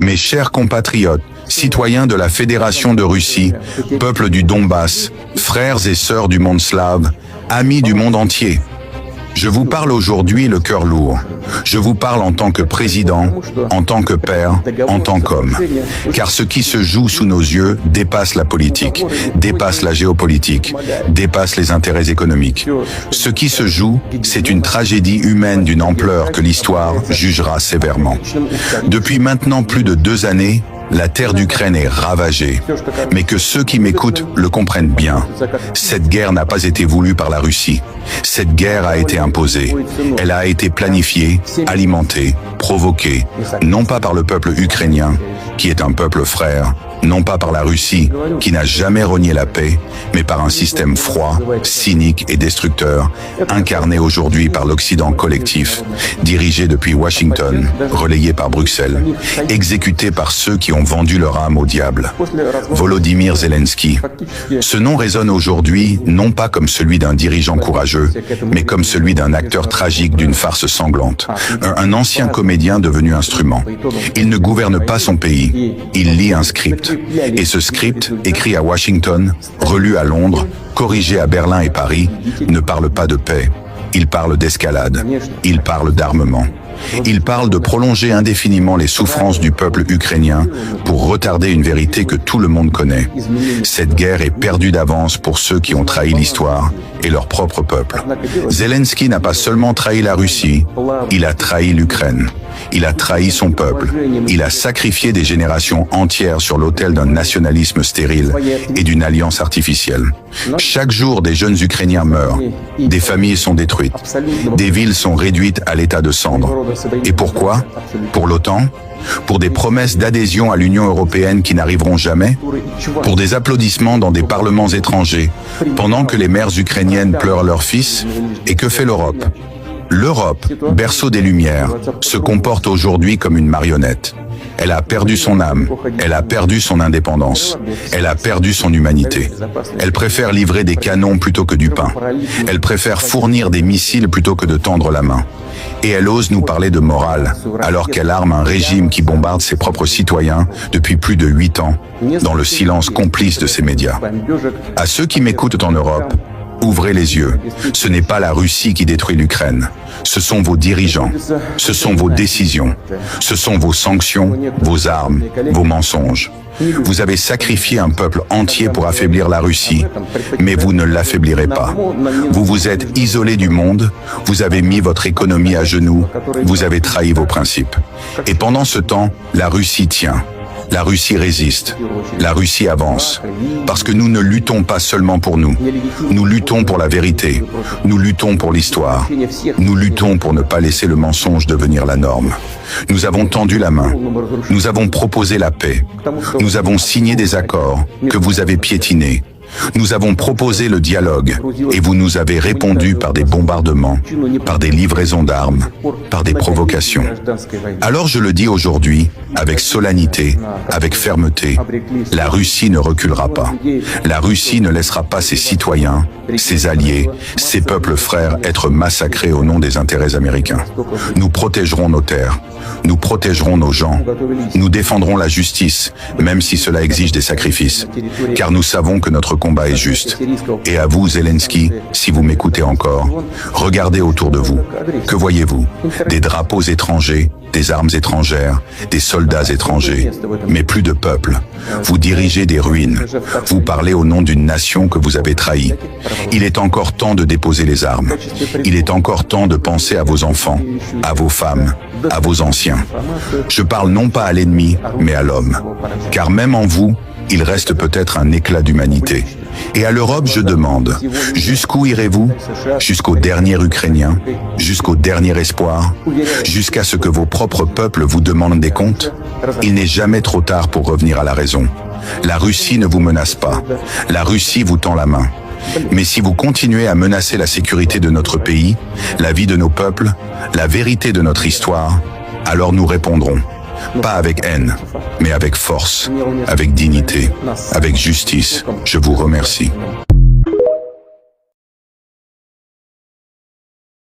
Mes chers compatriotes, citoyens de la Fédération de Russie, peuple du Donbass, frères et sœurs du monde slave, amis du monde entier, je vous parle aujourd'hui le cœur lourd. Je vous parle en tant que président, en tant que père, en tant qu'homme. Car ce qui se joue sous nos yeux dépasse la politique, dépasse la géopolitique, dépasse les intérêts économiques. Ce qui se joue, c'est une tragédie humaine d'une ampleur que l'histoire jugera sévèrement. Depuis maintenant plus de 2 années, la terre d'Ukraine est ravagée, mais que ceux qui m'écoutent le comprennent bien. Cette guerre n'a pas été voulue par la Russie. Cette guerre a été imposée. Elle a été planifiée, alimentée, provoquée, non pas par le peuple ukrainien, qui est un peuple frère, non pas par la Russie, qui n'a jamais renié la paix, mais par un système froid, cynique et destructeur, incarné aujourd'hui par l'Occident collectif, dirigé depuis Washington, relayé par Bruxelles, exécuté par ceux qui ont vendu leur âme au diable. Volodymyr Zelensky. Ce nom résonne aujourd'hui non pas comme celui d'un dirigeant courageux, mais comme celui d'un acteur tragique d'une farce sanglante, un ancien comédien devenu instrument. Il ne gouverne pas son pays, il lit un script. Et ce script, écrit à Washington, relu à Londres, corrigé à Berlin et Paris, ne parle pas de paix. Il parle d'escalade. Il parle d'armement. Il parle de prolonger indéfiniment les souffrances du peuple ukrainien pour retarder une vérité que tout le monde connaît. Cette guerre est perdue d'avance pour ceux qui ont trahi l'histoire et leur propre peuple. Zelensky n'a pas seulement trahi la Russie, il a trahi l'Ukraine. Il a trahi son peuple. Il a sacrifié des générations entières sur l'autel d'un nationalisme stérile et d'une alliance artificielle. Chaque jour, des jeunes Ukrainiens meurent. Des familles sont détruites. Des villes sont réduites à l'état de cendres. Et pourquoi? Pour l'OTAN? Pour des promesses d'adhésion à l'Union européenne qui n'arriveront jamais? Pour des applaudissements dans des parlements étrangers, pendant que les mères ukrainiennes pleurent leurs fils? Et que fait l'Europe? L'Europe, berceau des Lumières, se comporte aujourd'hui comme une marionnette. Elle a perdu son âme, elle a perdu son indépendance, elle a perdu son humanité. Elle préfère livrer des canons plutôt que du pain. Elle préfère fournir des missiles plutôt que de tendre la main. Et elle ose nous parler de morale, alors qu'elle arme un régime qui bombarde ses propres citoyens depuis plus de 8 ans, dans le silence complice de ses médias. À ceux qui m'écoutent en Europe, ouvrez les yeux. Ce n'est pas la Russie qui détruit l'Ukraine. Ce sont vos dirigeants. Ce sont vos décisions. Ce sont vos sanctions, vos armes, vos mensonges. Vous avez sacrifié un peuple entier pour affaiblir la Russie, mais vous ne l'affaiblirez pas. Vous vous êtes isolé du monde, vous avez mis votre économie à genoux, vous avez trahi vos principes. Et pendant ce temps, la Russie tient. La Russie résiste, la Russie avance, parce que nous ne luttons pas seulement pour nous, nous luttons pour la vérité, nous luttons pour l'histoire, nous luttons pour ne pas laisser le mensonge devenir la norme. Nous avons tendu la main, nous avons proposé la paix, nous avons signé des accords que vous avez piétinés. Nous avons proposé le dialogue et vous nous avez répondu par des bombardements, par des livraisons d'armes, par des provocations. Alors je le dis aujourd'hui, avec solennité, avec fermeté, la Russie ne reculera pas. La Russie ne laissera pas ses citoyens, ses alliés, ses peuples frères être massacrés au nom des intérêts américains. Nous protégerons nos terres, nous protégerons nos gens, nous défendrons la justice, même si cela exige des sacrifices, car nous savons que notre combat est juste. Et à vous, Zelensky, si vous m'écoutez encore, regardez autour de vous. Que voyez-vous? Des drapeaux étrangers, des armes étrangères, des soldats étrangers, mais plus de peuple. Vous dirigez des ruines. Vous parlez au nom d'une nation que vous avez trahie. Il est encore temps de déposer les armes. Il est encore temps de penser à vos enfants, à vos femmes, à vos anciens. Je parle non pas à l'ennemi, mais à l'homme. Car même en vous, il reste peut-être un éclat d'humanité. Et à l'Europe, je demande, jusqu'où irez-vous? Jusqu'au dernier Ukrainien? Jusqu'au dernier espoir? Jusqu'à ce que vos propres peuples vous demandent des comptes? Il n'est jamais trop tard pour revenir à la raison. La Russie ne vous menace pas. La Russie vous tend la main. Mais si vous continuez à menacer la sécurité de notre pays, la vie de nos peuples, la vérité de notre histoire, alors nous répondrons. Pas avec haine, mais avec force, avec dignité, avec justice. Je vous remercie.